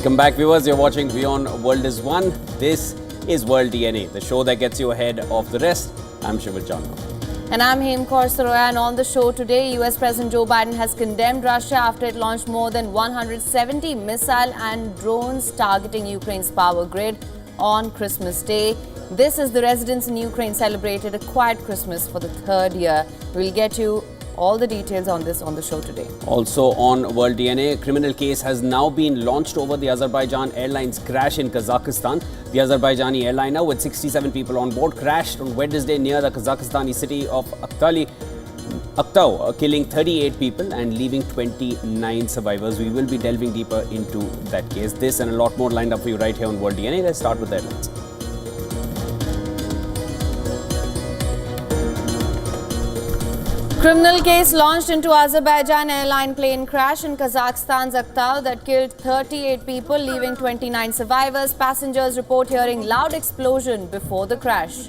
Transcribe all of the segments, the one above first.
Welcome back, viewers. You're watching WION World is One. This is World DNA, the show that gets you ahead of the rest. I'm Shivajan. And I'm Hemkaur Saroya, and on the show today, US President Joe Biden has condemned Russia after it launched more than 170 missile and drones targeting Ukraine's power grid on Christmas Day. This is the residents in Ukraine celebrated a quiet Christmas for the third year. We'll get you all the details on this on the show today. Also on World DNA, a criminal case has now been launched over the Azerbaijan Airlines crash in Kazakhstan. The Azerbaijani airliner with 67 people on board crashed on Wednesday near the Kazakhstani city of Aktau, killing 38 people and leaving 29 survivors. We will be delving deeper into that case. This and a lot more lined up for you right here on World DNA. Let's start with the headlines. Criminal case launched into Azerbaijan airline plane crash in Kazakhstan's Aktau that killed 38 people, leaving 29 survivors. Passengers report hearing loud explosion before the crash.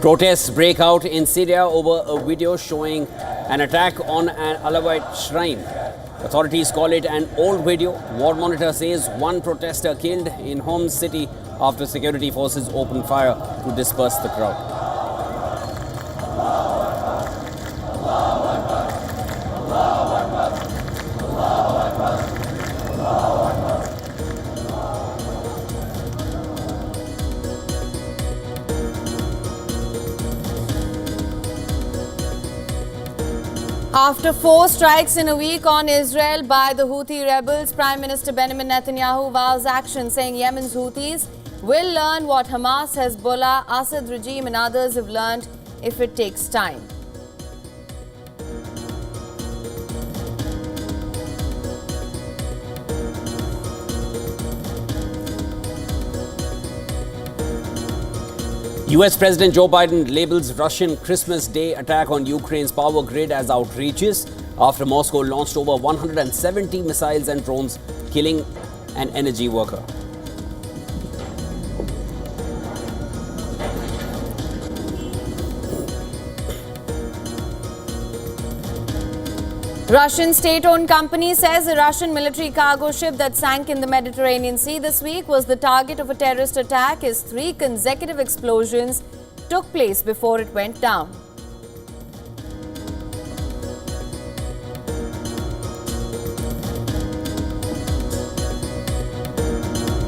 Protests break out in Syria over a video showing an attack on an Alawite shrine. Authorities call it an old video. War Monitor says one protester killed in Homs city after security forces opened fire to disperse the crowd. After 4 strikes in a week on Israel by the Houthi rebels, Prime Minister Benjamin Netanyahu vows action, saying Yemen's Houthis will learn what Hamas, Hezbollah, Assad regime and others have learned if it takes time. US President Joe Biden labels Russian Christmas Day attack on Ukraine's power grid as outrageous after Moscow launched over 170 missiles and drones, killing an energy worker. Russian state-owned company says a Russian military cargo ship that sank in the Mediterranean Sea this week was the target of a terrorist attack as 3 consecutive explosions took place before it went down.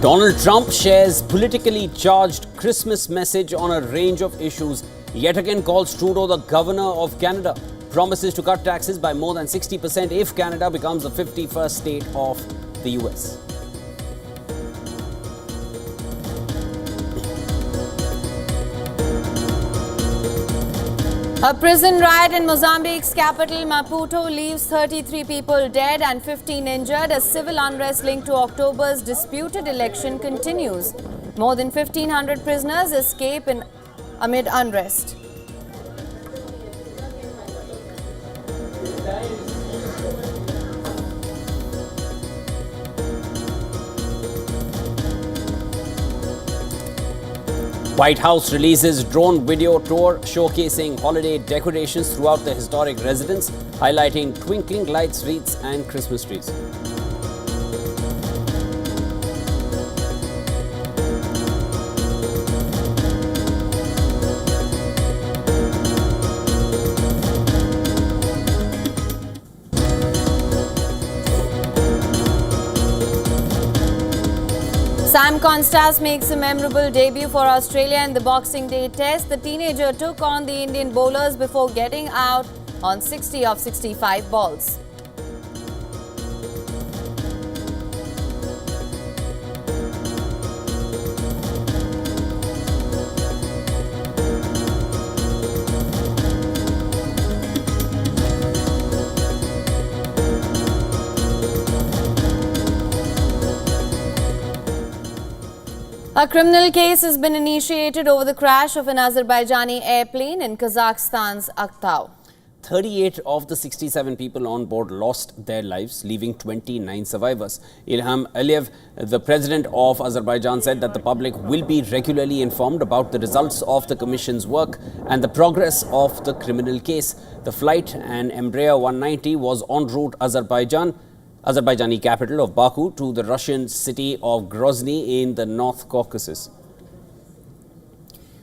Donald Trump shares politically charged Christmas message on a range of issues. Yet again calls Trudeau the governor of Canada. Promises to cut taxes by more than 60% if Canada becomes the 51st state of the US. A prison riot in Mozambique's capital, Maputo, leaves 33 people dead and 15 injured as civil unrest linked to October's disputed election continues. More than 1,500 prisoners escape amid unrest. White House releases drone video tour showcasing holiday decorations throughout the historic residence, highlighting twinkling lights, wreaths and Christmas trees. Sam Constas makes a memorable debut for Australia in the Boxing Day Test. The teenager took on the Indian bowlers before getting out on 60 of 65 balls. A criminal case has been initiated over the crash of an Azerbaijani airplane in Kazakhstan's Aktau. 38 of the 67 people on board lost their lives, leaving 29 survivors. Ilham Aliyev, the president of Azerbaijan, said that the public will be regularly informed about the results of the commission's work and the progress of the criminal case. The flight, an Embraer 190, was en route Azerbaijani capital of Baku to the Russian city of Grozny in the North Caucasus.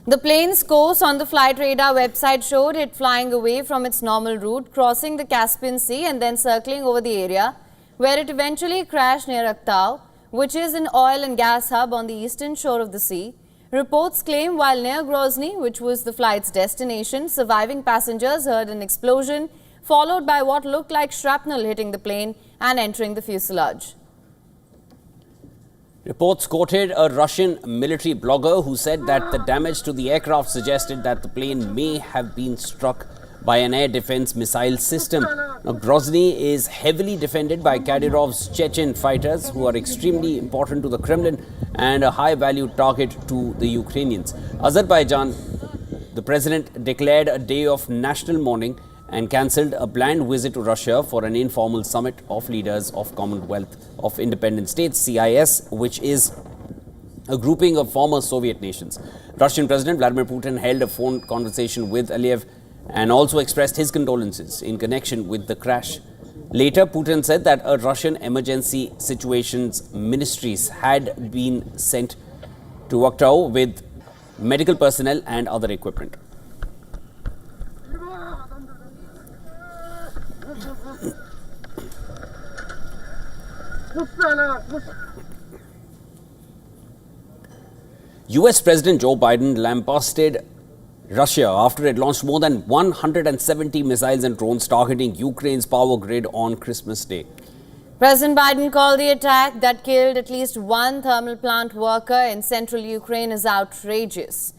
The plane's course on the flight radar website showed it flying away from its normal route, crossing the Caspian Sea and then circling over the area, where it eventually crashed near Aktau, which is an oil and gas hub on the eastern shore of the sea. Reports claim while near Grozny, which was the flight's destination, surviving passengers heard an explosion, followed by what looked like shrapnel hitting the plane and entering the fuselage. Reports quoted a Russian military blogger who said that the damage to the aircraft suggested that the plane may have been struck by an air defense missile system. Now, Grozny is heavily defended by Kadyrov's Chechen fighters, who are extremely important to the Kremlin and a high-value target to the Ukrainians. Azerbaijan, the president, declared a day of national mourning and cancelled a planned visit to Russia for an informal summit of leaders of Commonwealth of Independent States, CIS, which is a grouping of former Soviet nations. Russian President Vladimir Putin held a phone conversation with Aliyev and also expressed his condolences in connection with the crash. Later, Putin said that a Russian emergency situations ministries had been sent to Aktau with medical personnel and other equipment. US President Joe Biden lambasted Russia after it launched more than 170 missiles and drones targeting Ukraine's power grid on Christmas Day. President Biden called the attack that killed at least one thermal plant worker in central Ukraine as outrageous.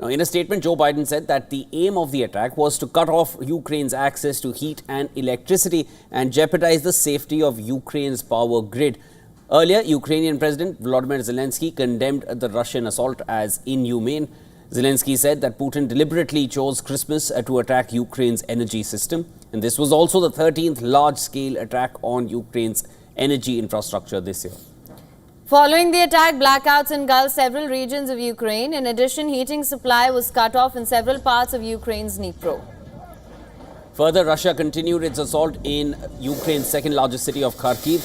Now, in a statement, Joe Biden said that the aim of the attack was to cut off Ukraine's access to heat and electricity and jeopardize the safety of Ukraine's power grid. Earlier, Ukrainian President Volodymyr Zelensky condemned the Russian assault as inhumane. Zelensky said that Putin deliberately chose Christmas to attack Ukraine's energy system. And this was also the 13th large-scale attack on Ukraine's energy infrastructure this year. Following the attack, blackouts engulfed several regions of Ukraine. In addition, heating supply was cut off in several parts of Ukraine's Dnipro. Further, Russia continued its assault in Ukraine's second largest city of Kharkiv.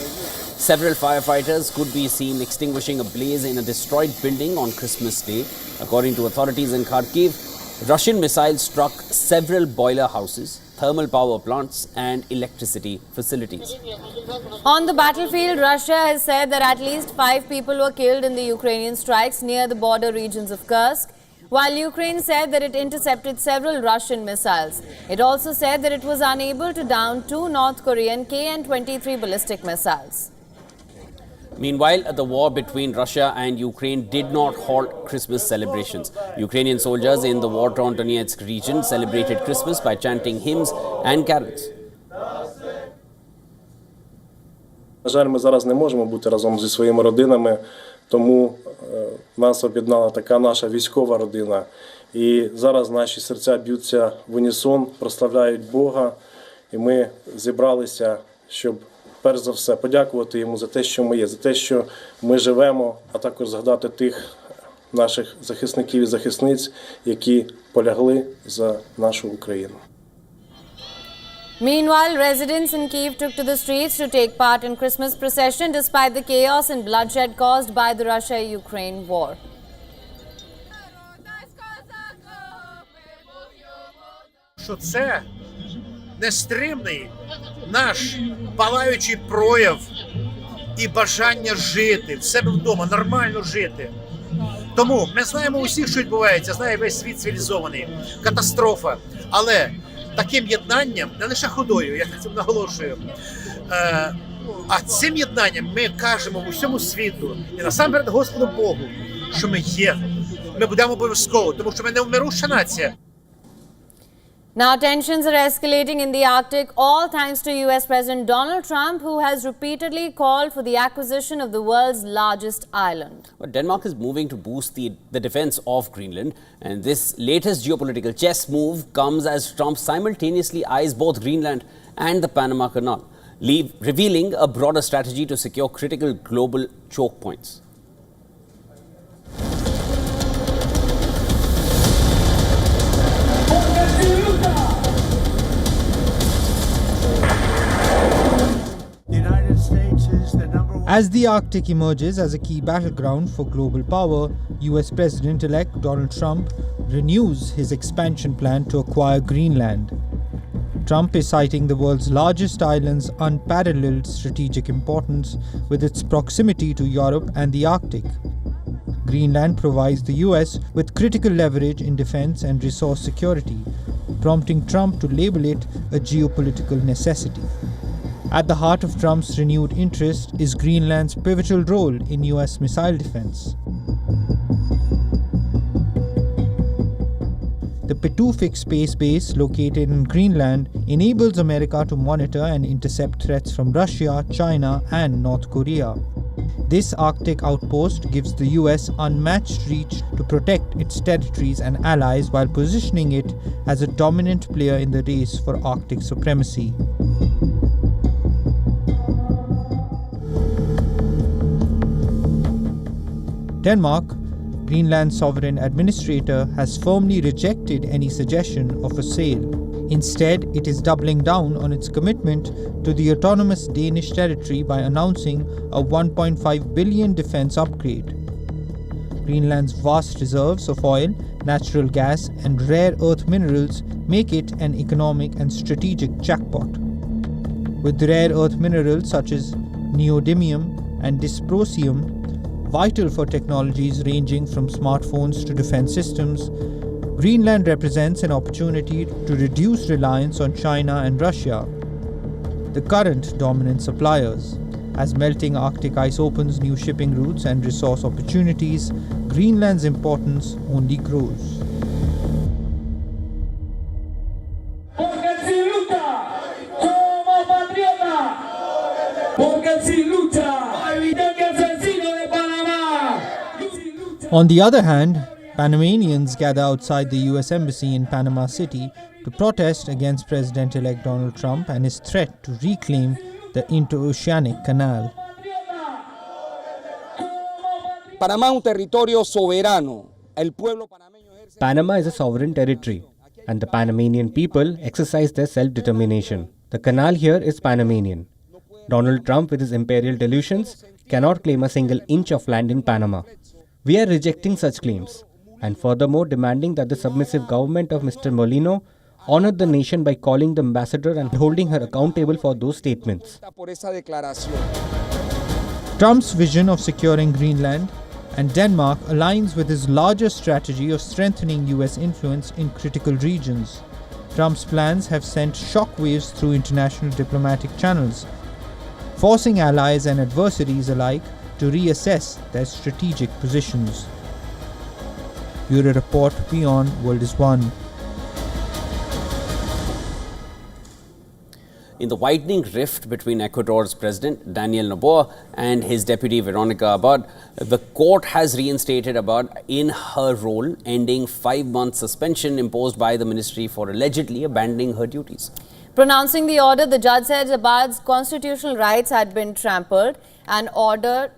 Several firefighters could be seen extinguishing a blaze in a destroyed building on Christmas Day. According to authorities in Kharkiv, Russian missiles struck several boiler houses, thermal power plants and electricity facilities. On the battlefield, Russia has said that at least 5 people were killed in the Ukrainian strikes near the border regions of Kursk, while Ukraine said that it intercepted several Russian missiles. It also said that it was unable to down 2 North Korean KN-23 ballistic missiles. Meanwhile, the war between Russia and Ukraine did not halt Christmas celebrations. Ukrainian soldiers in the war-torn Donetsk region celebrated Christmas by chanting hymns and carols. На жаль, ми зараз не можемо бути разом зі своїми родинами, тому нас об'єднала така наша військова родина. І зараз наші серця б'ються в унісон, прославляють Бога. І ми зібралися, щоб перш за все подякувати йому за те, що ми є, за те, що ми живемо, а також згадати тих наших захисників і захисниць, які полягли за нашу Україну. Meanwhile, residents in Kyiv took to the streets to take part in Christmas procession despite the chaos and bloodshed caused by the Russia-Ukraine war. Що це нестримний наш палаючий прояв і бажання жити в себе вдома, нормально жити. Тому ми знаємо усіх, що відбувається, знає весь світ цивілізований, катастрофа. Але таким єднанням, не лише ходою, я на цьому наголошую, а цим єднанням ми кажемо в усьому світу і насамперед Господу Богу, що ми є. Ми будемо обов'язково, тому що ми не вмируща нація. Now, tensions are escalating in the Arctic, all thanks to US President Donald Trump, who has repeatedly called for the acquisition of the world's largest island. But Denmark is moving to boost the defense of Greenland, and this latest geopolitical chess move comes as Trump simultaneously eyes both Greenland and the Panama Canal, revealing a broader strategy to secure critical global choke points. As the Arctic emerges as a key battleground for global power, US President-elect Donald Trump renews his expansion plan to acquire Greenland. Trump is citing the world's largest island's unparalleled strategic importance with its proximity to Europe and the Arctic. Greenland provides the US with critical leverage in defense and resource security, prompting Trump to label it a geopolitical necessity. At the heart of Trump's renewed interest is Greenland's pivotal role in US missile defense. The Pituffik space base located in Greenland enables America to monitor and intercept threats from Russia, China, and North Korea. This Arctic outpost gives the US unmatched reach to protect its territories and allies while positioning it as a dominant player in the race for Arctic supremacy. Denmark, Greenland's sovereign administrator, has firmly rejected any suggestion of a sale. Instead, it is doubling down on its commitment to the autonomous Danish territory by announcing a 1.5 billion defense upgrade. Greenland's vast reserves of oil, natural gas, and rare earth minerals make it an economic and strategic jackpot. With rare earth minerals such as neodymium and dysprosium, vital for technologies ranging from smartphones to defense systems, Greenland represents an opportunity to reduce reliance on China and Russia, the current dominant suppliers. As melting Arctic ice opens new shipping routes and resource opportunities, Greenland's importance only grows. On the other hand, Panamanians gather outside the US Embassy in Panama City to protest against President-elect Donald Trump and his threat to reclaim the interoceanic canal. Panamá un territorio soberano. El pueblo panameño ejerce... Panama is a sovereign territory, and the Panamanian people exercise their self-determination. The canal here is Panamanian. Donald Trump, with his imperial delusions, cannot claim a single inch of land in Panama. We are rejecting such claims, and furthermore demanding that the submissive government of Mr. Molino honor the nation by calling the ambassador and holding her accountable for those statements. Trump's vision of securing Greenland and Denmark aligns with his larger strategy of strengthening US influence in critical regions. Trump's plans have sent shockwaves through international diplomatic channels, forcing allies and adversaries alike to reassess their strategic positions. Bureau Report, WION World is One. In the widening rift between Ecuador's President Daniel Noboa and his deputy Veronica Abad, the court has reinstated Abad in her role, ending 5-month suspension imposed by the ministry for allegedly abandoning her duties. Pronouncing the order, the judge said Abad's constitutional rights had been trampled and ordered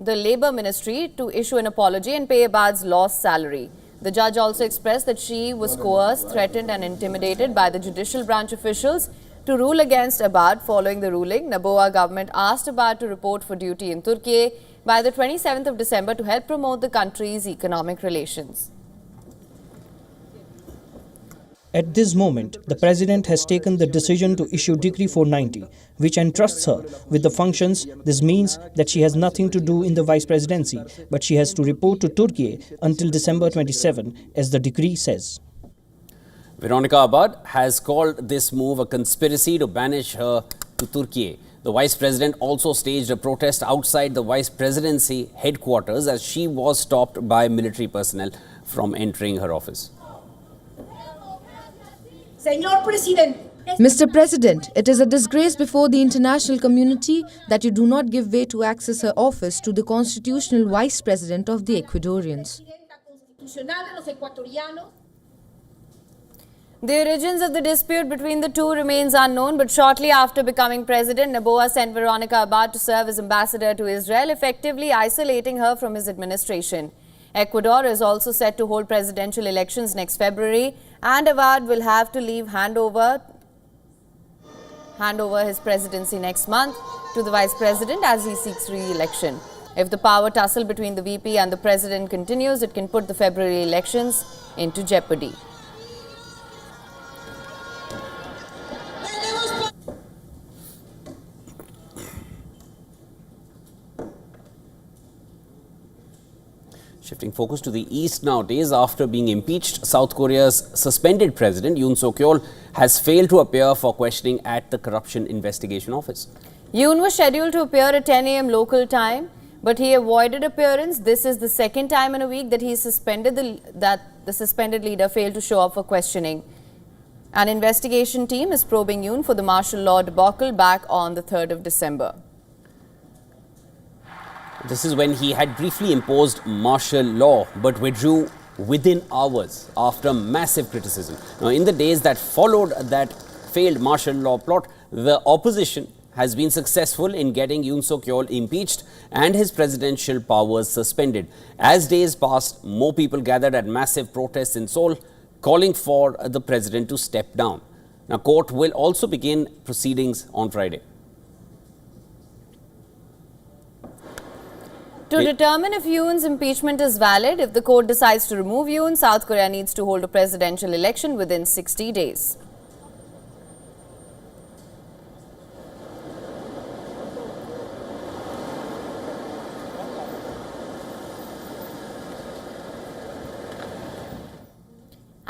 the Labour Ministry to issue an apology and pay Abad's lost salary. The judge also expressed that she was coerced, threatened and intimidated by the judicial branch officials to rule against Abad. Following the ruling, Noboa government asked Abad to report for duty in Turkey by the 27th of December to help promote the country's economic relations. At this moment, the President has taken the decision to issue Decree 490, which entrusts her with the functions. This means that she has nothing to do in the Vice Presidency, but she has to report to Turkey until December 27, as the decree says. Veronica Abad has called this move a conspiracy to banish her to Turkey. The Vice President also staged a protest outside the Vice Presidency headquarters as she was stopped by military personnel from entering her office. Señor Presidente. Mr. President, it is a disgrace before the international community that you do not give way to access her office to the constitutional vice president of the Ecuadorians. The origins of the dispute between the two remains unknown, but shortly after becoming president, Noboa sent Veronica Abad to serve as ambassador to Israel, effectively isolating her from his administration. Ecuador is also set to hold presidential elections next February, and Abad will have to hand over his presidency next month to the vice president as he seeks re-election. If the power tussle between the VP and the president continues, it can put the February elections into jeopardy. Shifting focus to the east now, days after being impeached, South Korea's suspended president Yoon Suk-yeol has failed to appear for questioning at the Corruption Investigation Office. Yoon was scheduled to appear at 10 a.m. local time, but he avoided appearance. This is the second time in a week that the suspended leader failed to show up for questioning. An investigation team is probing Yoon for the martial law debacle back on the 3rd of December. This is when he had briefly imposed martial law but withdrew within hours after massive criticism. Now, in the days that followed that failed martial law plot, the opposition has been successful in getting Yoon Suk-yeol impeached and his presidential powers suspended. As days passed, more people gathered at massive protests in Seoul, calling for the president to step down. Now, court will also begin proceedings on Friday. To determine if Yoon's impeachment is valid, if the court decides to remove Yoon, South Korea needs to hold a presidential election within 60 days.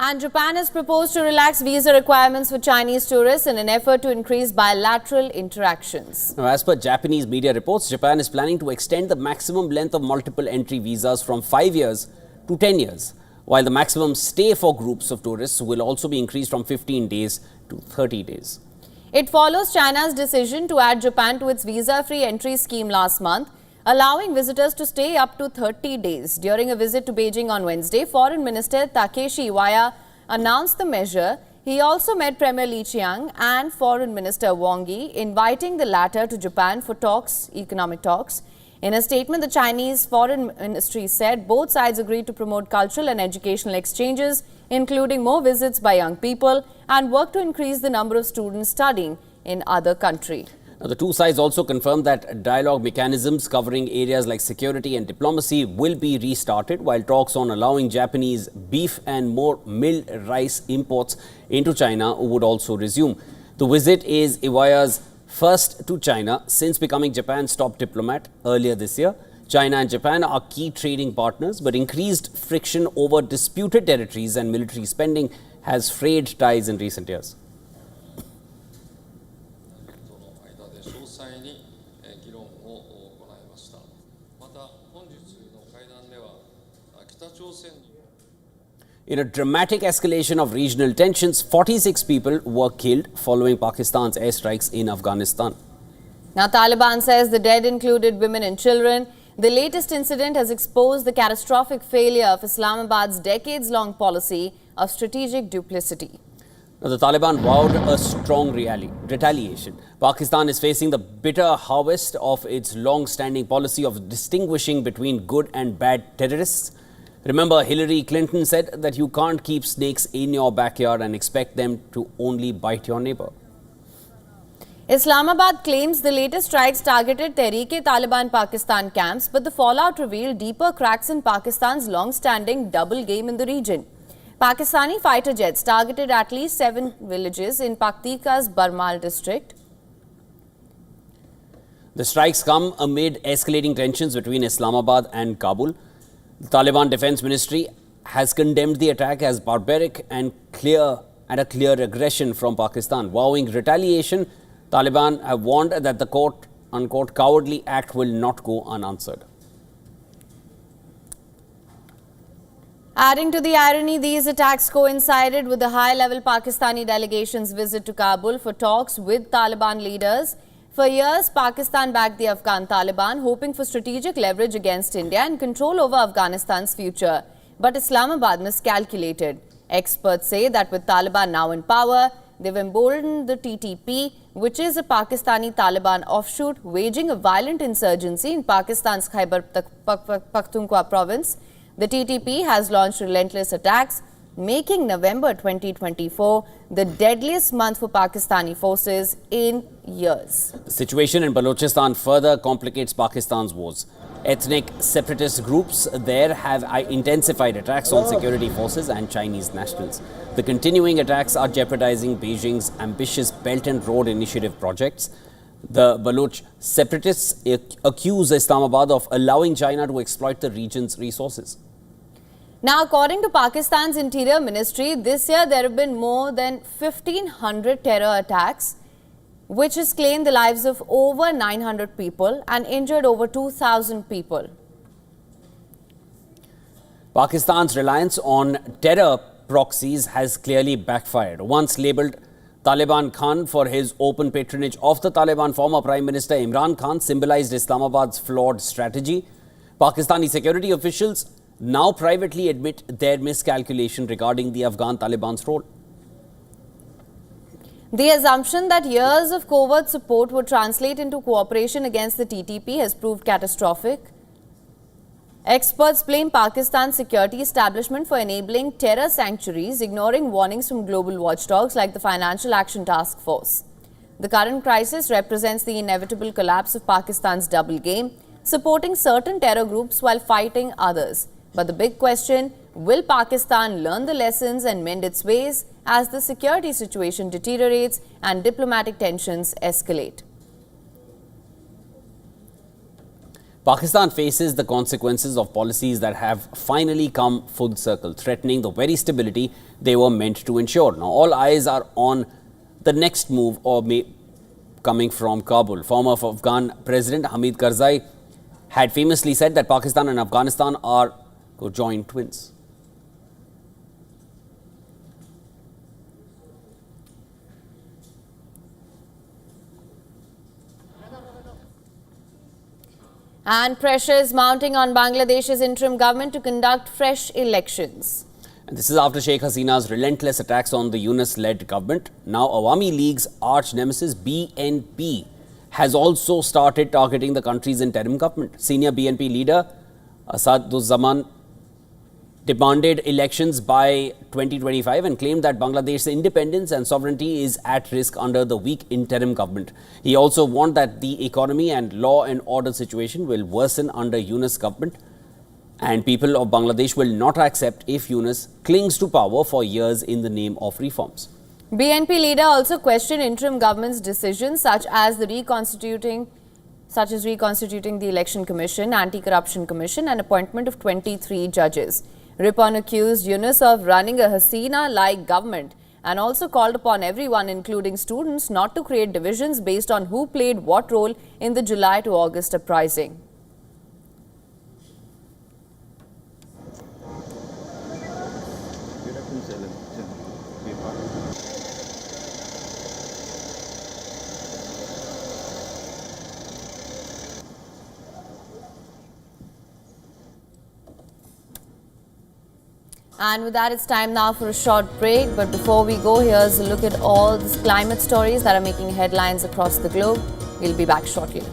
And Japan has proposed to relax visa requirements for Chinese tourists in an effort to increase bilateral interactions. Now, as per Japanese media reports, Japan is planning to extend the maximum length of multiple entry visas from 5 years to 10 years, while the maximum stay for groups of tourists will also be increased from 15 days to 30 days. It follows China's decision to add Japan to its visa-free entry scheme last month, allowing visitors to stay up to 30 days. During a visit to Beijing on Wednesday, Foreign Minister Takeshi Iwaya announced the measure. He also met Premier Li Qiang and Foreign Minister Wang Yi, inviting the latter to Japan for economic talks. In a statement, the Chinese Foreign Ministry said both sides agreed to promote cultural and educational exchanges, including more visits by young people, and work to increase the number of students studying in other countries. Now, the two sides also confirmed that dialogue mechanisms covering areas like security and diplomacy will be restarted, while talks on allowing Japanese beef and more milled rice imports into China would also resume. The visit is Iwaya's first to China since becoming Japan's top diplomat earlier this year. China and Japan are key trading partners, but increased friction over disputed territories and military spending has frayed ties in recent years. In a dramatic escalation of regional tensions, 46 people were killed following Pakistan's airstrikes in Afghanistan. Now, Taliban says the dead included women and children. The latest incident has exposed the catastrophic failure of Islamabad's decades-long policy of strategic duplicity. Now, the Taliban vowed a strong retaliation. Pakistan is facing the bitter harvest of its long-standing policy of distinguishing between good and bad terrorists. Remember, Hillary Clinton said that you can't keep snakes in your backyard and expect them to only bite your neighbor. Islamabad claims the latest strikes targeted Tehreek-e-Taliban Pakistan camps, but the fallout revealed deeper cracks in Pakistan's long-standing double game in the region. Pakistani fighter jets targeted at least 7 villages in Paktika's Barmal district. The strikes come amid escalating tensions between Islamabad and Kabul. The Taliban Defense Ministry has condemned the attack as barbaric and a clear aggression from Pakistan. Vowing retaliation, Taliban have warned that the quote-unquote cowardly act will not go unanswered. Adding to the irony, these attacks coincided with the high-level Pakistani delegation's visit to Kabul for talks with Taliban leaders. For years, Pakistan backed the Afghan Taliban, hoping for strategic leverage against India and control over Afghanistan's future. But Islamabad miscalculated. Experts say that with Taliban now in power, they've emboldened the TTP, which is a Pakistani Taliban offshoot, waging a violent insurgency in Pakistan's Khyber Pakhtunkhwa province. The TTP has launched relentless attacks, making November 2024 the deadliest month for Pakistani forces in years. The situation in Balochistan further complicates Pakistan's woes. Ethnic separatist groups there have intensified attacks on security forces and Chinese nationals. The continuing attacks are jeopardizing Beijing's ambitious Belt and Road Initiative projects. The Baloch separatists accuse Islamabad of allowing China to exploit the region's resources. Now, according to Pakistan's Interior Ministry, this year there have been more than 1,500 terror attacks, which has claimed the lives of over 900 people and injured over 2,000 people. Pakistan's reliance on terror proxies has clearly backfired. Once labelled Taliban Khan for his open patronage of the Taliban, former Prime Minister Imran Khan symbolized Islamabad's flawed strategy. Pakistani security officials now privately admit their miscalculation regarding the Afghan Taliban's role. The assumption that years of covert support would translate into cooperation against the TTP has proved catastrophic. Experts blame Pakistan's security establishment for enabling terror sanctuaries, ignoring warnings from global watchdogs like the Financial Action Task Force. The current crisis represents the inevitable collapse of Pakistan's double game, supporting certain terror groups while fighting others. But the big question, will Pakistan learn the lessons and mend its ways as the security situation deteriorates and diplomatic tensions escalate? Pakistan faces the consequences of policies that have finally come full circle, threatening the very stability they were meant to ensure. Now, all eyes are on the next move coming from Kabul. Former Afghan President Hamid Karzai had famously said that Pakistan and Afghanistan are joint twins. And pressure is mounting on Bangladesh's interim government to conduct fresh elections. And this is after Sheikh Hasina's relentless attacks on the Yunus-led government. Now, Awami League's arch nemesis BNP has also started targeting the country's interim government. Senior BNP leader Asaduzzaman demanded elections by 2025 and claimed that Bangladesh's independence and sovereignty is at risk under the weak interim government. He also warned that the economy and law and order situation will worsen under Yunus government, and people of Bangladesh will not accept if Yunus clings to power for years in the name of reforms. BNP leader also questioned interim government's decisions such as reconstituting the Election Commission, Anti-Corruption Commission and appointment of 23 judges. Ripon accused Yunus of running a Hasina-like government and also called upon everyone, including students, not to create divisions based on who played what role in the July to August uprising. And with that, it's time now for a short break. But before we go, here's a look at all these climate stories that are making headlines across the globe. We'll be back shortly.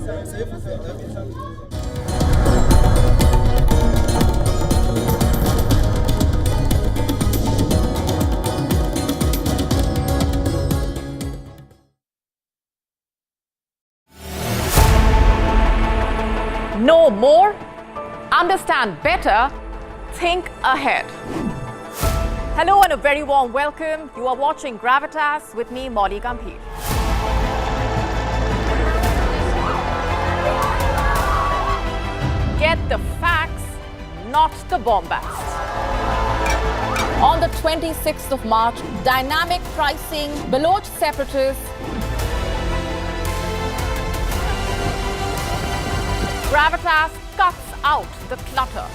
Know more, understand better, think ahead. Hello and a very warm welcome. You are watching Gravitas with me, Molly Gambhir. Get the facts, not the bombast. On the 26th of March, dynamic pricing, Baloch separatists, Gravitas cuts out the clutter.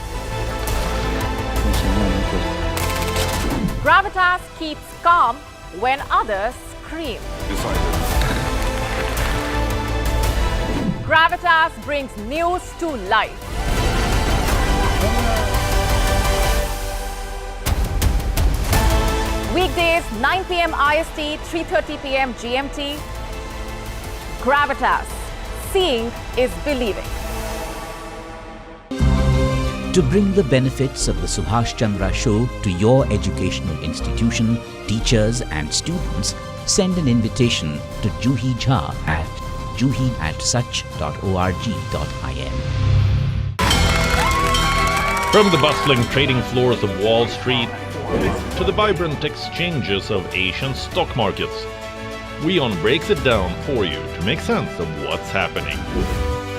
Gravitas keeps calm when others scream. Gravitas brings news to life. Weekdays, 9 p.m. IST, 3:30 p.m. GMT. Gravitas. Seeing is believing. To bring the benefits of the Subhash Chandra Show to your educational institution, teachers and students, send an invitation to Juhi Jha at juhi@such.org.in. From the bustling trading floors of Wall Street to the vibrant exchanges of Asian stock markets, WION breaks it down for you to make sense of what's happening.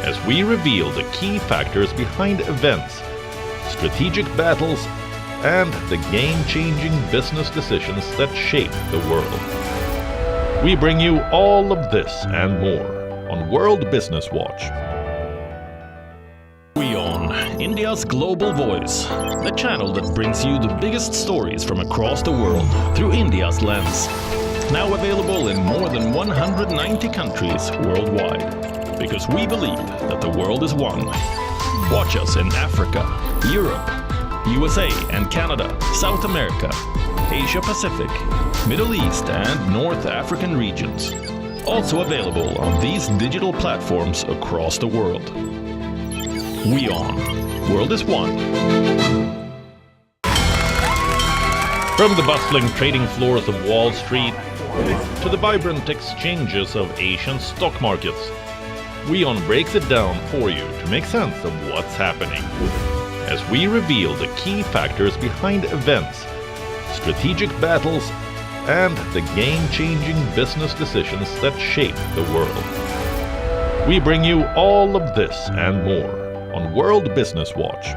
As we reveal the key factors behind events, strategic battles, and the game-changing business decisions that shape the world. We bring you all of this and more on World Business Watch. WION, India's global voice, the channel that brings you the biggest stories from across the world through India's lens. Now available in more than 190 countries worldwide. Because we believe that the world is one. Watch us in Africa, Europe, USA and Canada, South America, Asia Pacific, Middle East and North African regions. Also available on these digital platforms across the world. WION. World is one. From the bustling trading floors of Wall Street to the vibrant exchanges of Asian stock markets, WION breaks it down for you to make sense of what's happening. As we reveal the key factors behind events, strategic battles, and the game-changing business decisions that shape the world. We bring you all of this and more on World Business Watch.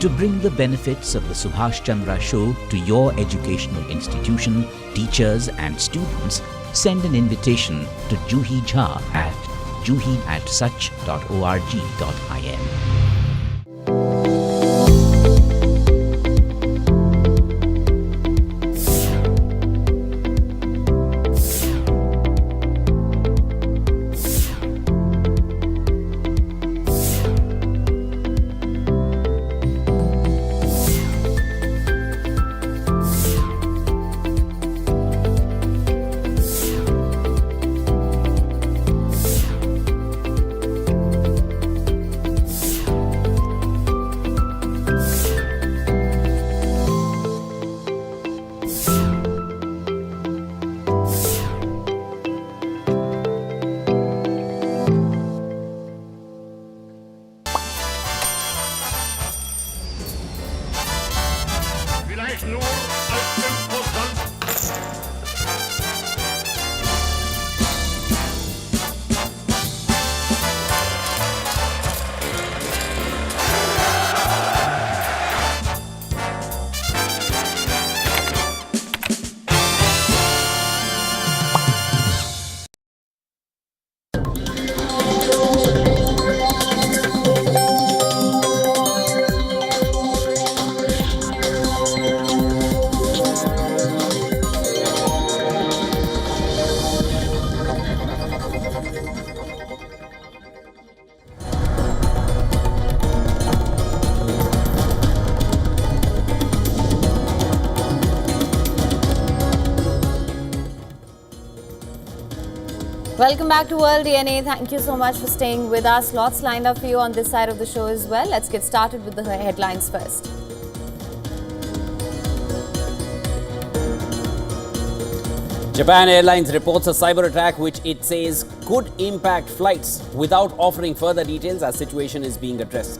To bring the benefits of the Subhash Chandra Show to your educational institution, teachers and students, send an invitation to Juhi Jha at juhi@such.org.in. Welcome back to World DNA. Thank you so much for staying with us. Lots lined up for you on this side of the show as well. Let's get started with the headlines first. Japan Airlines reports a cyber attack which it says could impact flights without offering further details as situation is being addressed.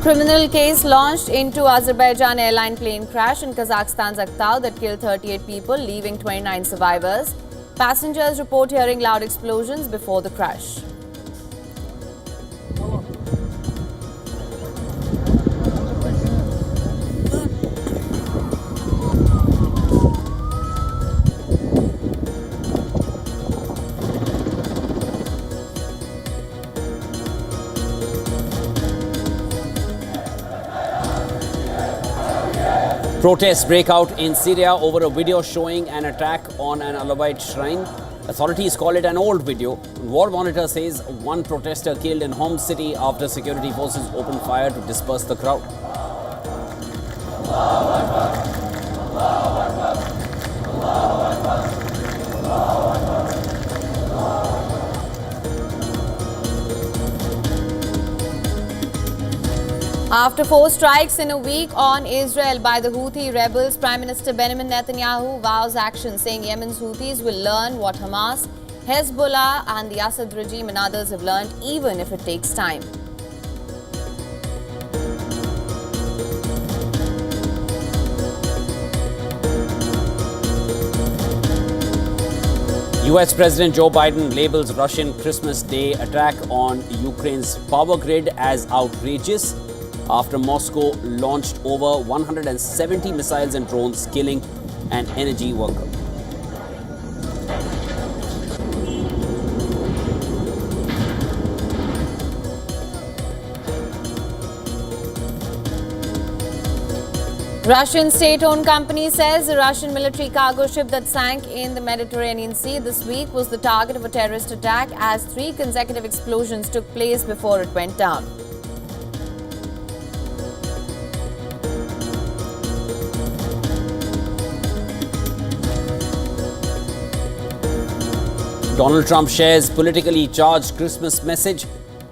Criminal case launched into Azerbaijan Airline plane crash in Kazakhstan's Aktau that killed 38 people, leaving 29 survivors. Passengers report hearing loud explosions before the crash. Protests break out in Syria over a video showing an attack on an Alawite shrine. Authorities call it an old video. War Monitor says one protester killed in Homs city after security forces opened fire to disperse the crowd. After 4 strikes in a week on Israel by the Houthi rebels, Prime Minister Benjamin Netanyahu vows action, saying Yemen's Houthis will learn what Hamas, Hezbollah and the Assad regime and others have learned, even if it takes time. US President Joe Biden labels Russian Christmas Day attack on Ukraine's power grid as outrageous after Moscow launched over 170 missiles and drones, killing an energy worker. Russian state-owned company says the Russian military cargo ship that sank in the Mediterranean Sea this week was the target of a terrorist attack as 3 consecutive explosions took place before it went down. Donald Trump shares politically charged Christmas message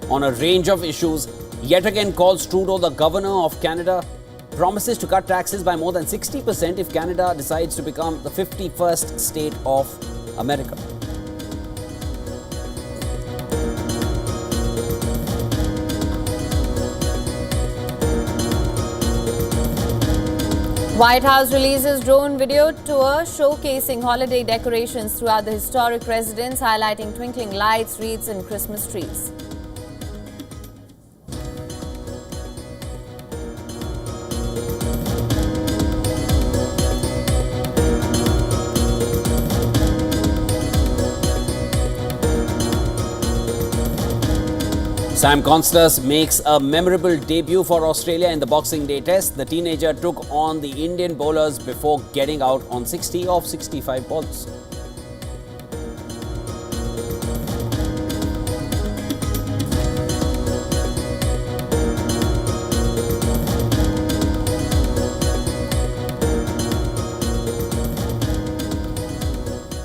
on a range of issues, yet again calls Trudeau the governor of Canada, promises to cut taxes by more than 60% if Canada decides to become the 51st state of America. White House releases drone video tour showcasing holiday decorations throughout the historic residence, highlighting twinkling lights, wreaths and Christmas trees. Sam Constance makes a memorable debut for Australia in the Boxing Day test. The teenager took on the Indian bowlers before getting out on 60 of 65 balls.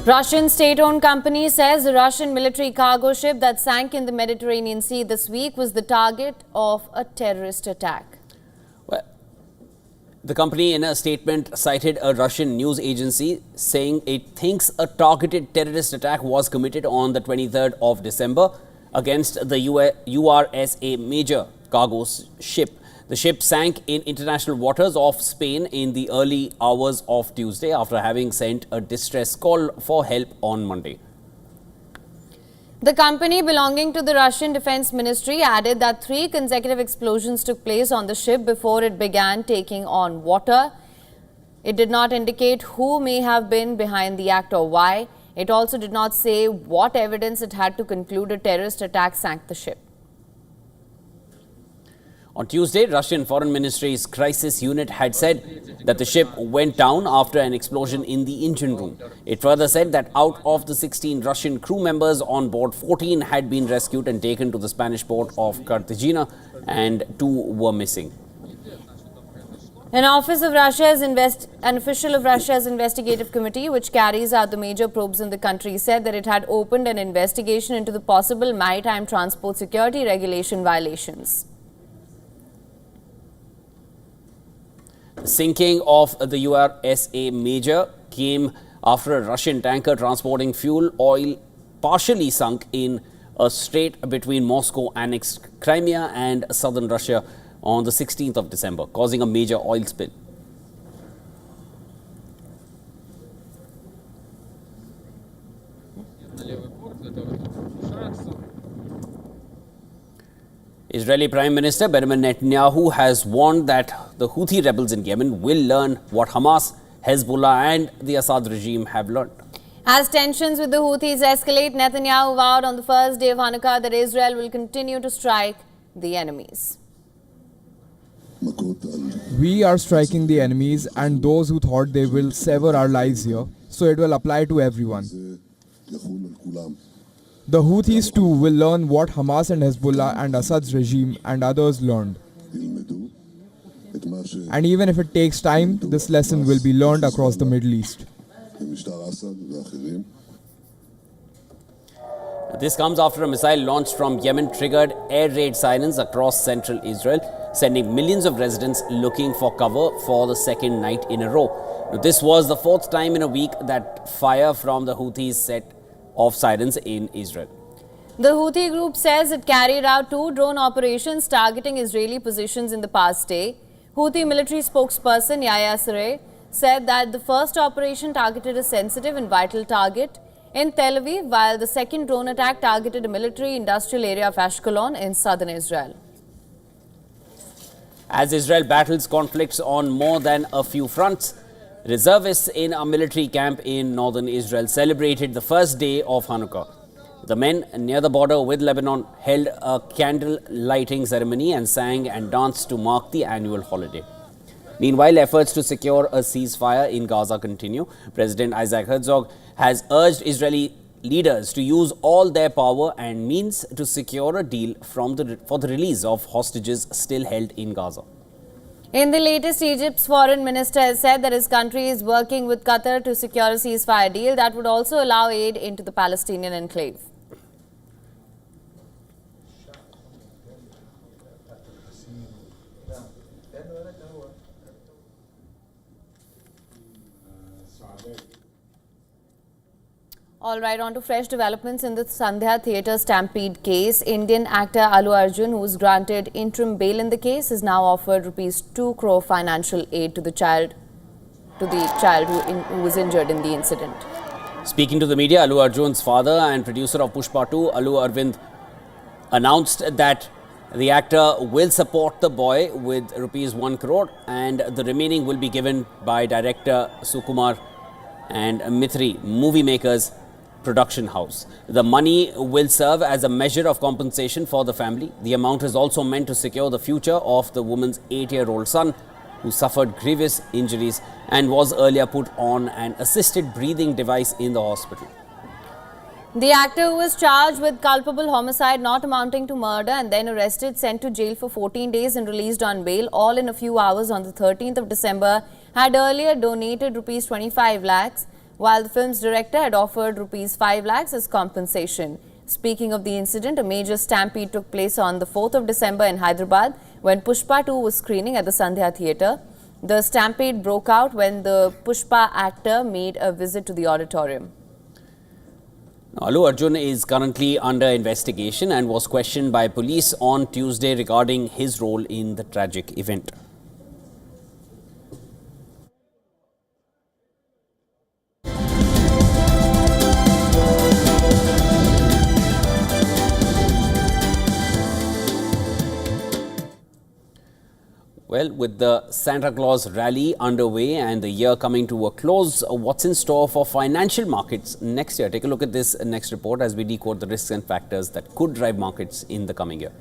Russian state-owned company says the Russian military cargo ship that sank in the Mediterranean Sea this week was the target of a terrorist attack. Well, the company in a statement cited a Russian news agency saying it thinks a targeted terrorist attack was committed on the 23rd of December against the URSA major cargo ship. The ship sank in international waters off Spain in the early hours of Tuesday after having sent a distress call for help on Monday. The company belonging to the Russian Defense Ministry added that 3 consecutive explosions took place on the ship before it began taking on water. It did not indicate who may have been behind the act or why. It also did not say what evidence it had to conclude a terrorist attack sank the ship. On Tuesday, Russian Foreign Ministry's crisis unit had said that the ship went down after an explosion in the engine room. It further said that out of the 16 Russian crew members on board, 14 had been rescued and taken to the Spanish port of Cartagena and 2 were missing. An official of Russia's investigative committee, which carries out the major probes in the country, said that it had opened an investigation into the possible maritime transport security regulation violations. The sinking of the USA Major came after a Russian tanker transporting fuel oil partially sunk in a strait between Moscow-annexed Crimea and southern Russia on the 16th of December, causing a major oil spill. Israeli Prime Minister Benjamin Netanyahu has warned that the Houthi rebels in Yemen will learn what Hamas, Hezbollah and the Assad regime have learned. As tensions with the Houthis escalate, Netanyahu vowed on the first day of Hanukkah that Israel will continue to strike the enemies. We are striking the enemies and those who thought they will sever our lives here, so it will apply to everyone. The Houthis too will learn what Hamas and Hezbollah and Assad's regime and others learned. And even if it takes time, this lesson will be learned across the Middle East. This comes after a missile launched from Yemen triggered air raid sirens across central Israel, sending millions of residents looking for cover for the second night in a row. This was the 4th time in a week that fire from the Houthis set off sirens in Israel. The Houthi group says it carried out 2 drone operations targeting Israeli positions in the past day. Houthi military spokesperson Yahya Saree said that the first operation targeted a sensitive and vital target in Tel Aviv, while the second drone attack targeted a military industrial area of Ashkelon in southern Israel. As Israel battles conflicts on more than a few fronts, reservists in a military camp in northern Israel celebrated the first day of Hanukkah. The men near the border with Lebanon held a candle lighting ceremony and sang and danced to mark the annual holiday. Meanwhile, efforts to secure a ceasefire in Gaza continue. President Isaac Herzog has urged Israeli leaders to use all their power and means to secure a deal for the release of hostages still held in Gaza. In the latest, Egypt's foreign minister has said that his country is working with Qatar to secure a ceasefire deal that would also allow aid into the Palestinian enclave. All right, on to fresh developments in the Sandhya Theatre Stampede case. Indian actor Allu Arjun, who was granted interim bail in the case, is now offered ₹2 crore financial aid to the child who was injured in the incident. Speaking to the media, Allu Arjun's father and producer of Pushpa 2, Allu Arvind, announced that the actor will support the boy with ₹1 crore and the remaining will be given by director Sukumar and Mithri Movie Makers Production House. The money will serve as a measure of compensation for the family. The amount is also meant to secure the future of the woman's 8-year-old son, who suffered grievous injuries and was earlier put on an assisted breathing device in the hospital. The actor, who was charged with culpable homicide not amounting to murder and then arrested, sent to jail for 14 days and released on bail, all in a few hours on the 13th of December, had earlier donated ₹25 lakhs, while the film's director had offered ₹5 lakhs as compensation. Speaking of the incident, a major stampede took place on the 4th of December in Hyderabad when Pushpa 2 was screening at the Sandhya Theatre. The stampede broke out when the Pushpa actor made a visit to the auditorium. Allu Arjun is currently under investigation and was questioned by police on Tuesday regarding his role in the tragic event. Well, with the Santa Claus rally underway and the year coming to a close, what's in store for financial markets next year? Take a look at this next report as we decode the risks and factors that could drive markets in the coming year.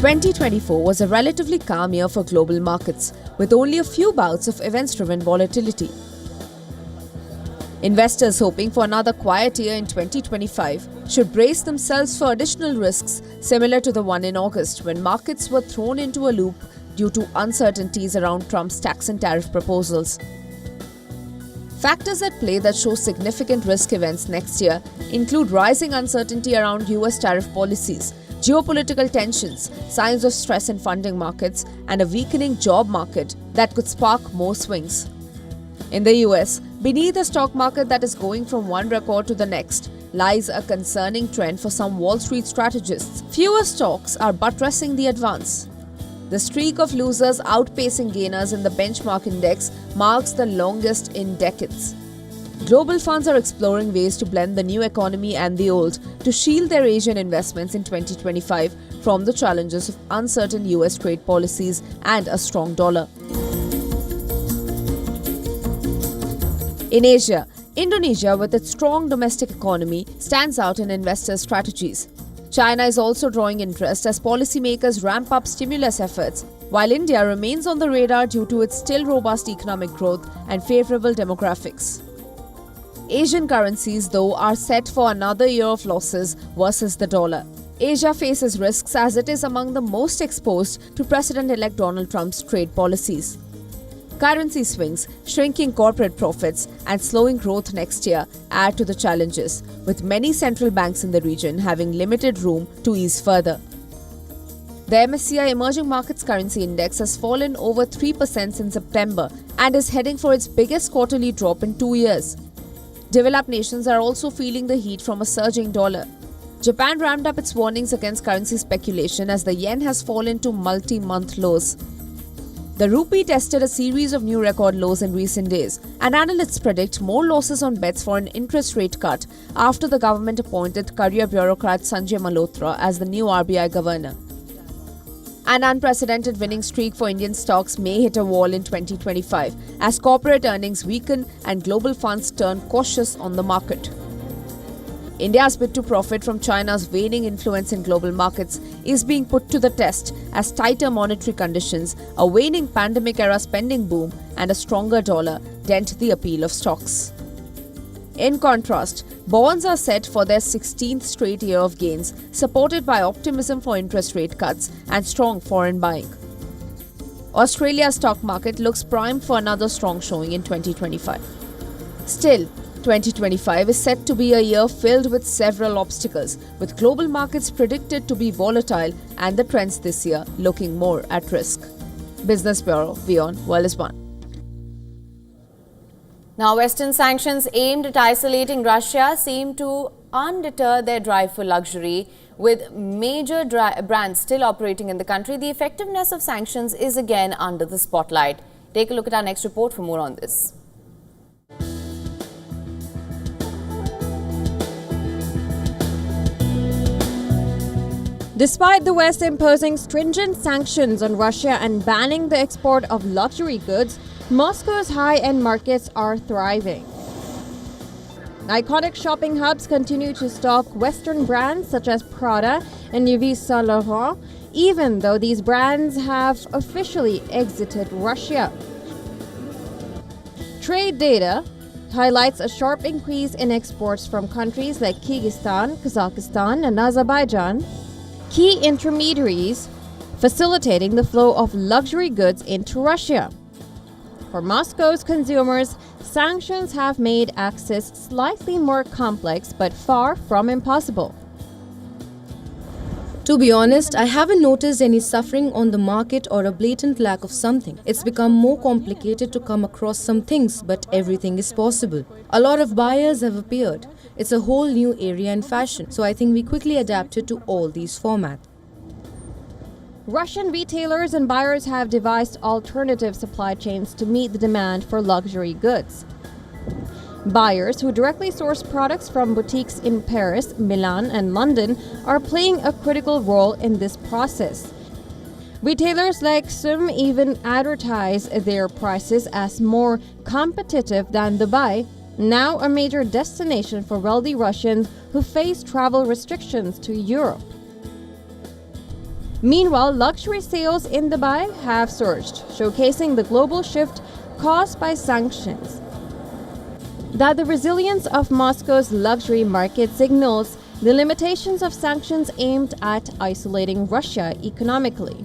2024 was a relatively calm year for global markets, with only a few bouts of events-driven volatility. Investors hoping for another quiet year in 2025 should brace themselves for additional risks similar to the one in August, when markets were thrown into a loop due to uncertainties around Trump's tax and tariff proposals. Factors at play that show significant risk events next year include rising uncertainty around US tariff policies, geopolitical tensions, signs of stress in funding markets, and a weakening job market that could spark more swings. In the US, beneath a stock market that is going from one record to the next, lies a concerning trend for some Wall Street strategists. Fewer stocks are buttressing the advance. The streak of losers outpacing gainers in the benchmark index marks the longest in decades. Global funds are exploring ways to blend the new economy and the old to shield their Asian investments in 2025 from the challenges of uncertain US trade policies and a strong dollar. In Asia, Indonesia, with its strong domestic economy, stands out in investors' strategies. China is also drawing interest as policymakers ramp up stimulus efforts, while India remains on the radar due to its still robust economic growth and favorable demographics. Asian currencies, though, are set for another year of losses versus the dollar. Asia faces risks as it is among the most exposed to President-elect Donald Trump's trade policies. Currency swings, shrinking corporate profits, and slowing growth next year add to the challenges, with many central banks in the region having limited room to ease further. The MSCI Emerging Markets Currency Index has fallen over 3% since September and is heading for its biggest quarterly drop in 2 years. Developed nations are also feeling the heat from a surging dollar. Japan ramped up its warnings against currency speculation as the yen has fallen to multi-month lows. The rupee tested a series of new record lows in recent days, and analysts predict more losses on bets for an interest rate cut after the government appointed career bureaucrat Sanjay Malhotra as the new RBI governor. An unprecedented winning streak for Indian stocks may hit a wall in 2025 as corporate earnings weaken and global funds turn cautious on the market. India's bid to profit from China's waning influence in global markets is being put to the test as tighter monetary conditions, a waning pandemic-era spending boom, and a stronger dollar dent the appeal of stocks. In contrast, bonds are set for their 16th straight year of gains, supported by optimism for interest rate cuts and strong foreign buying. Australia's stock market looks primed for another strong showing in 2025. Still, 2025 is set to be a year filled with several obstacles, with global markets predicted to be volatile and the trends this year looking more at risk. Business Bureau, WION World is One. Now, Western sanctions aimed at isolating Russia seem to undeter their drive for luxury. With major brands still operating in the country, the effectiveness of sanctions is again under the spotlight. Take a look at our next report for more on this. Despite the West imposing stringent sanctions on Russia and banning the export of luxury goods, Moscow's high-end markets are thriving. Iconic shopping hubs continue to stock Western brands such as Prada and Yves Saint Laurent, even though these brands have officially exited Russia. Trade data highlights a sharp increase in exports from countries like Kyrgyzstan, Kazakhstan, and Azerbaijan, key intermediaries facilitating the flow of luxury goods into Russia. For Moscow's consumers, sanctions have made access slightly more complex but far from impossible. To be honest, I haven't noticed any suffering on the market or a blatant lack of something. It's become more complicated to come across some things, but everything is possible. A lot of buyers have appeared. It's a whole new area in fashion, so I think we quickly adapted to all these formats. Russian retailers and buyers have devised alternative supply chains to meet the demand for luxury goods. Buyers who directly source products from boutiques in Paris, Milan, and London are playing a critical role in this process. Retailers like SUM even advertise their prices as more competitive than Dubai, now a major destination for wealthy Russians who face travel restrictions to Europe. Meanwhile, luxury sales in Dubai have surged, showcasing the global shift caused by sanctions. That the resilience of Moscow's luxury market signals the limitations of sanctions aimed at isolating Russia economically.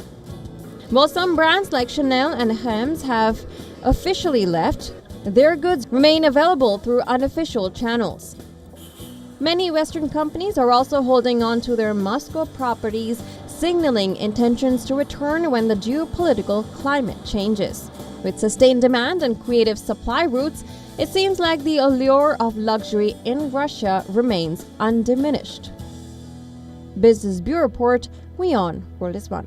While some brands like Chanel and Hermes have officially left, their goods remain available through unofficial channels. Many Western companies are also holding on to their Moscow properties, signaling intentions to return when the geopolitical climate changes. With sustained demand and creative supply routes, it seems like the allure of luxury in Russia remains undiminished. Business Bureau Report, WION World is One.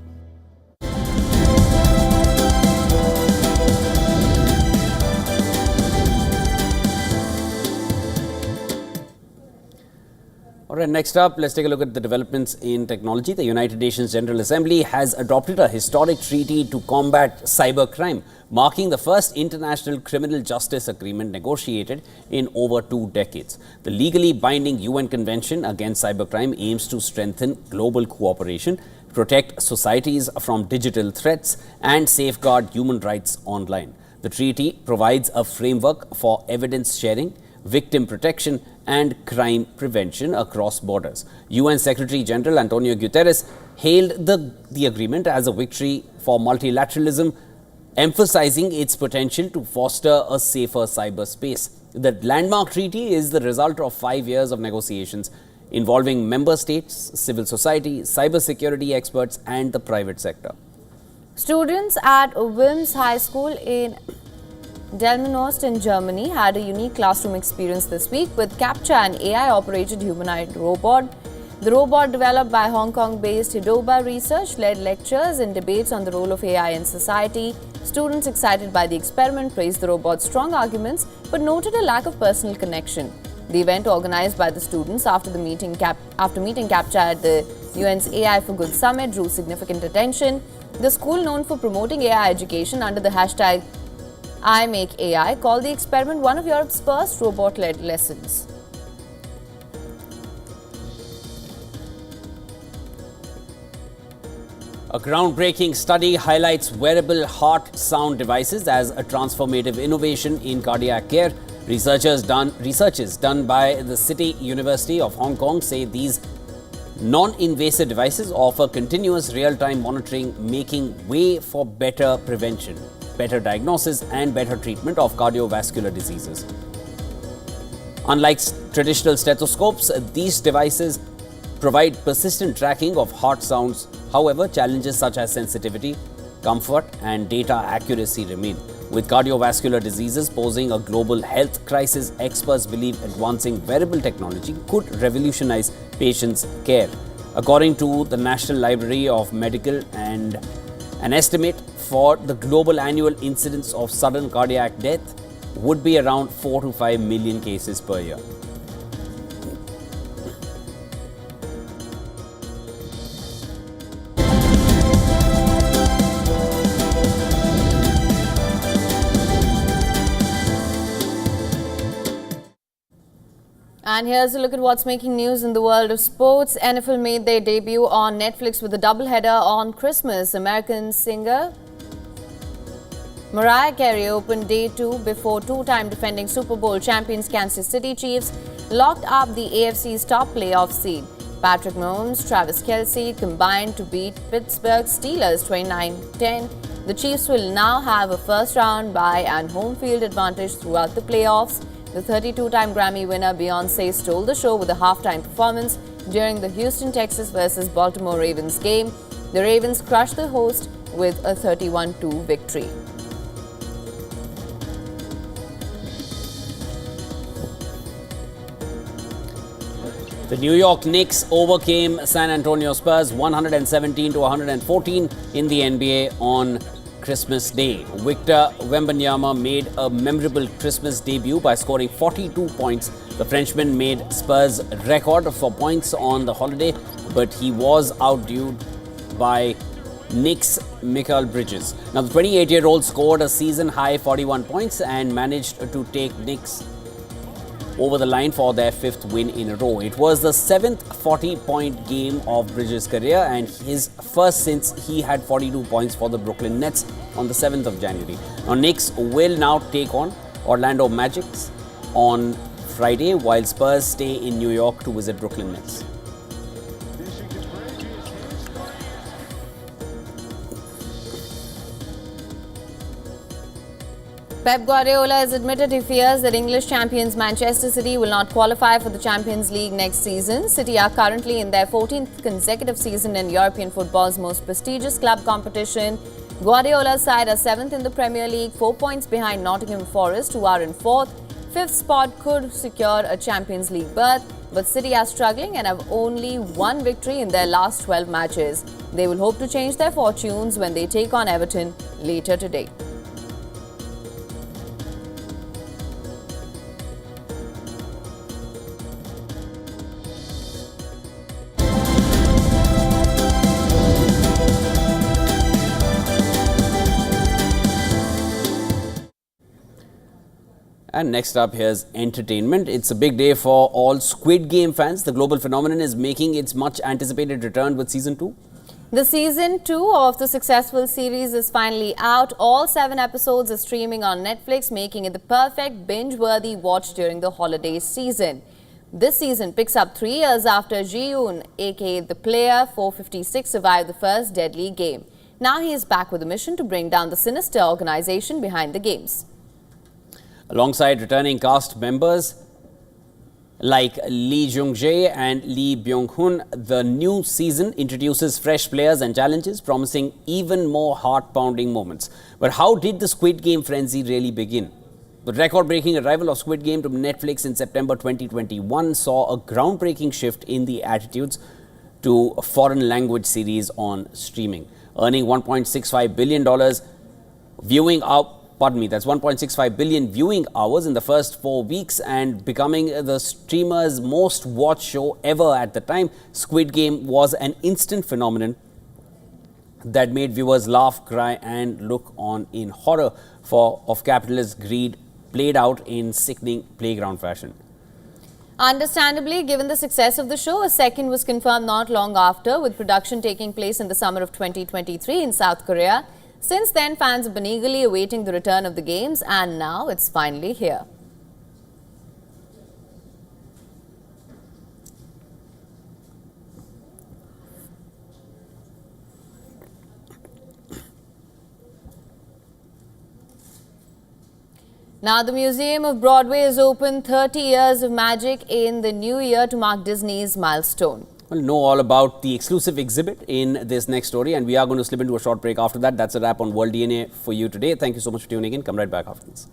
All right, next up, let's take a look at the developments in technology. The United Nations General Assembly has adopted a historic treaty to combat cybercrime, marking the first international criminal justice agreement negotiated in over 2 decades. The legally binding UN Convention Against Cybercrime aims to strengthen global cooperation, protect societies from digital threats, and safeguard human rights online. The treaty provides a framework for evidence sharing, victim protection, and crime prevention across borders. UN Secretary General Antonio Guterres hailed the agreement as a victory for multilateralism, emphasizing its potential to foster a safer cyberspace. The landmark treaty is the result of 5 years of negotiations involving member states, civil society, cybersecurity experts, and the private sector. Students at WIMS High School in Delmenhorst in Germany had a unique classroom experience this week with CAPTCHA, an AI-operated humanoid robot. The robot, developed by Hong Kong-based Hidoba Research, led lectures and debates on the role of AI in society. Students excited by the experiment praised the robot's strong arguments but noted a lack of personal connection. The event, organized by the students after meeting CAPTCHA at the UN's AI for Good Summit, drew significant attention. The school, known for promoting AI education under the hashtag #IMakeAI, called the experiment one of Europe's first robot-led lessons. A groundbreaking study highlights wearable heart sound devices as a transformative innovation in cardiac care. Researches done by the City University of Hong Kong say these non-invasive devices offer continuous real-time monitoring, making way for better prevention, better diagnosis, and better treatment of cardiovascular diseases. Unlike traditional stethoscopes, these devices provide persistent tracking of heart sounds. However, challenges such as sensitivity, comfort, and data accuracy remain. With cardiovascular diseases posing a global health crisis, experts believe advancing wearable technology could revolutionize patients' care. According to the National Library of Medical, and an estimate for the global annual incidence of sudden cardiac death would be around 4 to 5 million cases per year. And here's a look at what's making news in the world of sports. NFL made their debut on Netflix with a doubleheader on Christmas. American singer Mariah Carey opened day 2 before two-time defending Super Bowl champions Kansas City Chiefs locked up the AFC's top playoff seed. Patrick Mahomes, Travis Kelce combined to beat Pittsburgh Steelers 29-10. The Chiefs will now have a first-round bye and home field advantage throughout the playoffs. The 32-time Grammy winner Beyoncé stole the show with a halftime performance during the Houston Texans vs. Baltimore Ravens game. The Ravens crushed the host with a 31-2 victory. The New York Knicks overcame San Antonio Spurs 117-114 in the NBA on Christmas Day. Victor Wembanyama made a memorable Christmas debut by scoring 42 points. The Frenchman made Spurs' record for points on the holiday, but he was outdueled by Knicks' Mikal Bridges. Now, the 28-year-old scored a season-high 41 points and managed to take Knicks over the line for their 5th win in a row. It was the 7th 40-point game of Bridges' career and his first since he had 42 points for the Brooklyn Nets on the 7th of January. Now, Knicks will now take on Orlando Magic on Friday, while Spurs stay in New York to visit Brooklyn Nets. Pep Guardiola has admitted he fears that English champions Manchester City will not qualify for the Champions League next season. City are currently in their 14th consecutive season in European football's most prestigious club competition. Guardiola's side are 7th in the Premier League, 4 points behind Nottingham Forest, who are in 4th. 5th spot could secure a Champions League berth, but City are struggling and have only one victory in their last 12 matches. They will hope to change their fortunes when they take on Everton later today. And next up, here's entertainment. It's a big day for all Squid Game fans. The global phenomenon is making its much anticipated return with season 2. The season 2 of the successful series is finally out. All 7 episodes are streaming on Netflix, making it the perfect binge-worthy watch during the holiday season. This season picks up 3 years after Ji-yoon, aka the player 456, survived the first deadly game. Now he is back with a mission to bring down the sinister organization behind the games. Alongside returning cast members like Lee Jung-jae and Lee Byung-hun, the new season introduces fresh players and challenges, promising even more heart-pounding moments. But how did the Squid Game frenzy really begin? The record-breaking arrival of Squid Game to Netflix in September 2021 saw a groundbreaking shift in the attitudes to a foreign language series on streaming, earning $1.65 billion that's 1.65 billion viewing hours in the first 4 weeks and becoming the streamer's most watched show ever at the time. Squid Game was an instant phenomenon that made viewers laugh, cry and look on in horror of capitalist greed played out in sickening playground fashion. Understandably, given the success of the show, a second was confirmed not long after, with production taking place in the summer of 2023 in South Korea. Since then, fans have been eagerly awaiting the return of the games, and now it's finally here. Now, the Museum of Broadway is open 30 years of magic in the new year to mark Disney's milestone. We'll know all about the exclusive exhibit in this next story, and we are going to slip into a short break after that. That's a wrap on World DNA for you today. Thank you so much for tuning in. Come right back after this.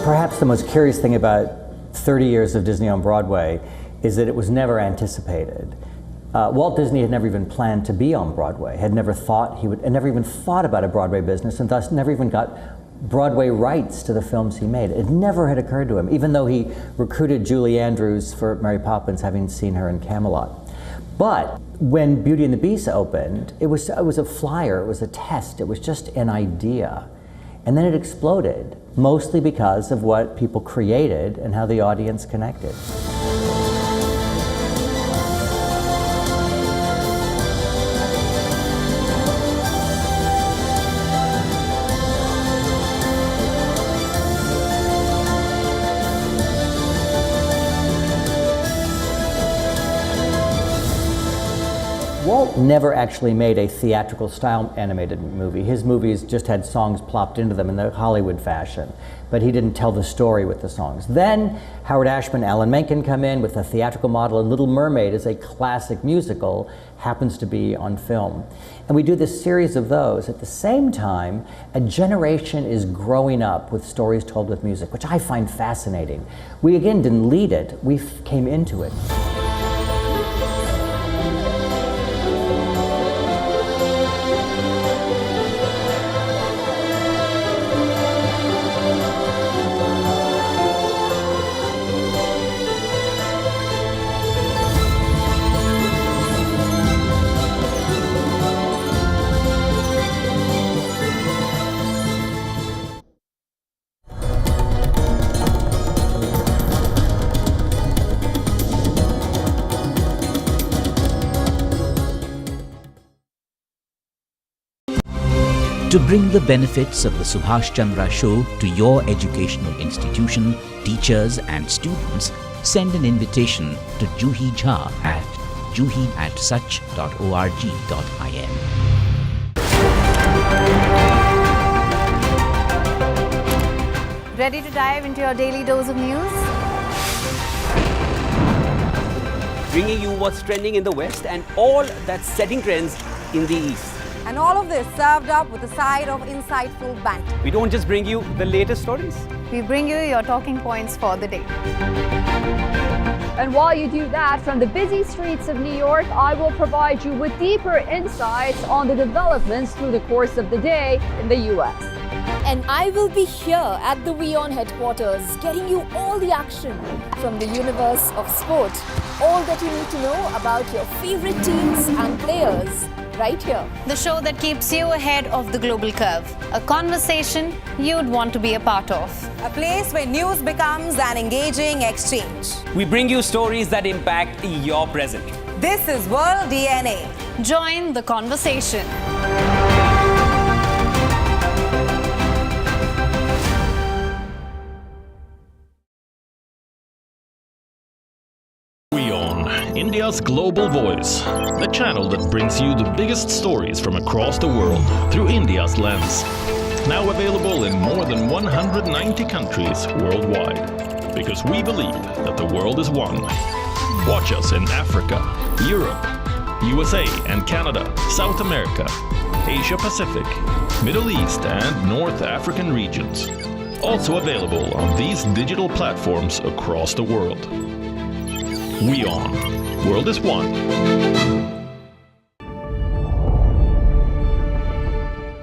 Perhaps the most curious thing about 30 years of Disney on Broadway is that it was never anticipated. Walt Disney had never even planned to be on Broadway, had never thought he would, and never even thought about a Broadway business, and thus never even got Broadway rights to the films he made. It never had occurred to him, even though he recruited Julie Andrews for Mary Poppins, having seen her in Camelot. But when Beauty and the Beast opened, it was a flyer, it was a test, it was just an idea. And then it exploded, mostly because of what people created and how the audience connected. Walt never actually made a theatrical style animated movie. His movies just had songs plopped into them in the Hollywood fashion. but he didn't tell the story with the songs. Then Howard Ashman, Alan Menken come in with a theatrical model, and Little Mermaid is a classic musical, happens to be on film. And we do this series of those. At the same time, a generation is growing up with stories told with music, which I find fascinating. We again didn't lead it, we came into it. To bring the benefits of the Subhash Chandra Show to your educational institution, teachers and students, send an invitation to Juhi Jha at juhi@such.org.in. Ready to dive into your daily dose of news? Bringing you what's trending in the West and all that's setting trends in the East. And all of this served up with a side of insightful banter. We don't just bring you the latest stories. We bring you your talking points for the day. And while you do that, from the busy streets of New York, I will provide you with deeper insights on the developments through the course of the day in the US. And I will be here at the WION headquarters, getting you all the action from the universe of sport. All that you need to know about your favorite teams and players. Right here. The show that keeps you ahead of the global curve. A conversation you'd want to be a part of. A place where news becomes an engaging exchange. We bring you stories that impact your present. This is World DNA. Join the conversation. India's global voice, the channel that brings you the biggest stories from across the world through India's lens. Now available in more than 190 countries worldwide. Because we believe that the world is one. Watch us in Africa, Europe, USA and Canada, South America, Asia Pacific, Middle East and North African regions. Also available on these digital platforms across the world. WION. World is one.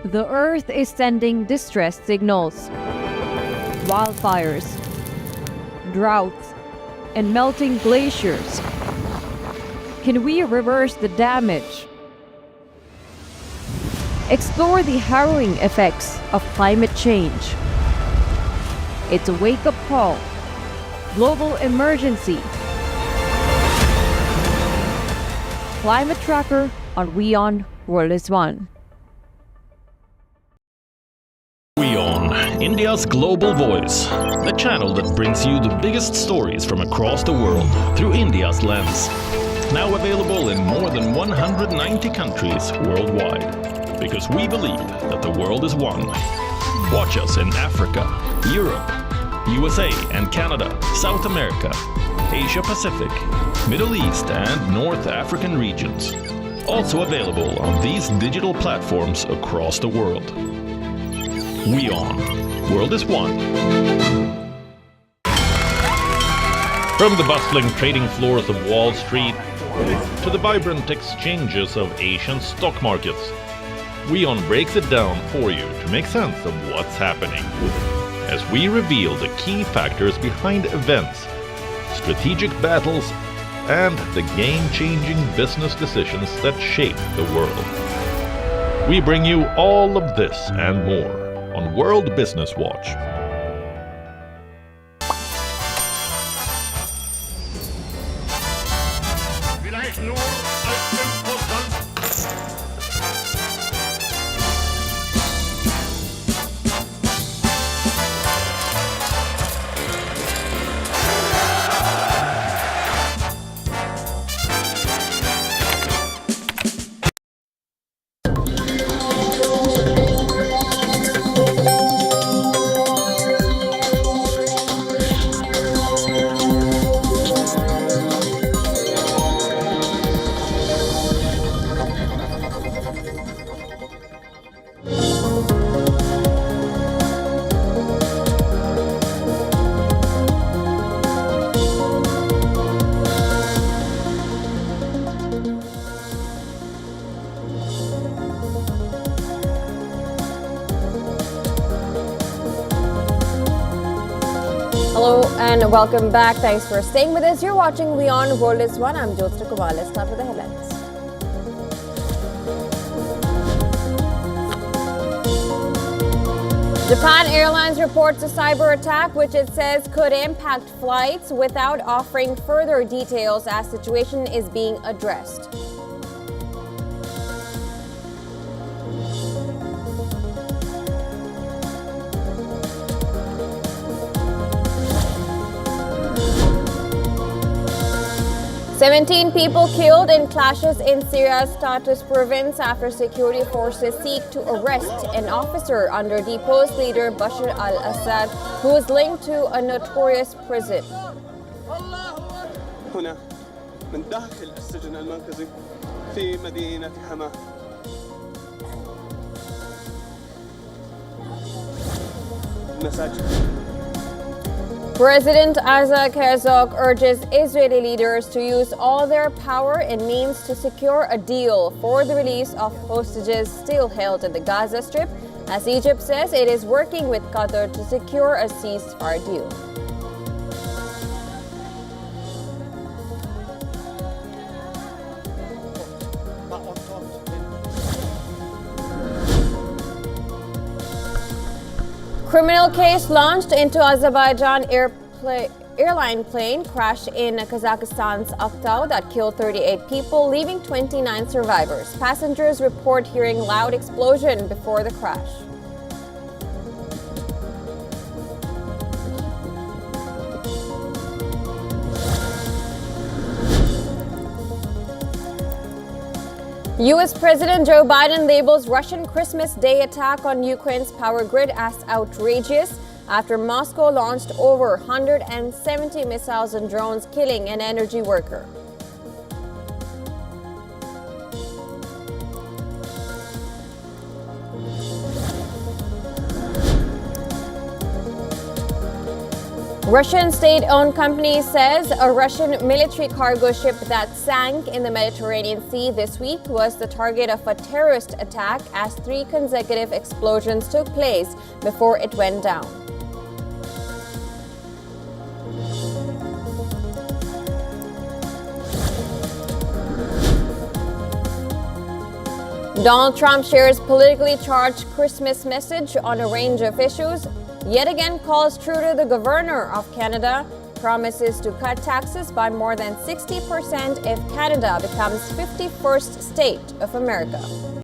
The Earth is sending distress signals. Wildfires, droughts, and melting glaciers. Can we reverse the damage? Explore the harrowing effects of climate change. It's a wake-up call. Global emergency. Climate Tracker on WION World is One. WION, India's global voice, the channel that brings you the biggest stories from across the world through India's lens. Now available in more than 190 countries worldwide. Because we believe that the world is one. Watch us in Africa, Europe, USA and Canada, South America, Asia Pacific, Middle East and North African regions. Also available on these digital platforms across the world. WION. World is one. From the bustling trading floors of Wall Street to the vibrant exchanges of Asian stock markets, WION breaks it down for you to make sense of what's happening. As we reveal the key factors behind events, strategic battles, and the game-changing business decisions that shape the world. We bring you all of this and more on World Business Watch. And welcome back. Thanks for staying with us. You're watching WION The World is One. I'm Jyotsna Kumar. Let's start with the headlines. Japan Airlines reports a cyber attack which it says could impact flights without offering further details as situation is being addressed. "17 people killed in clashes in Syria's Tartus province after security forces seek to arrest an officer under deposed leader Bashar al-Assad, who is linked to a notorious prison." هنا من داخل السجن المركزي في مدينة حما. President Isaac Herzog urges Israeli leaders to use all their power and means to secure a deal for the release of hostages still held in the Gaza Strip, as Egypt says it is working with Qatar to secure a ceasefire deal. Criminal case launched into Azerbaijan airline plane crash in Kazakhstan's Aktau that killed 38 people, leaving 29 survivors. Passengers report hearing loud explosion before the crash. U.S. President Joe Biden labels Russian Christmas Day attack on Ukraine's power grid as outrageous after Moscow launched over 170 missiles and drones, killing an energy worker. Russian state-owned company says a Russian military cargo ship that sank in the Mediterranean Sea this week was the target of a terrorist attack as 3 consecutive explosions took place before it went down. Donald Trump shares politically charged Christmas message on a range of issues. Yet again calls Trudeau the governor of Canada, promises to cut taxes by more than 60% if Canada becomes 51st state of America.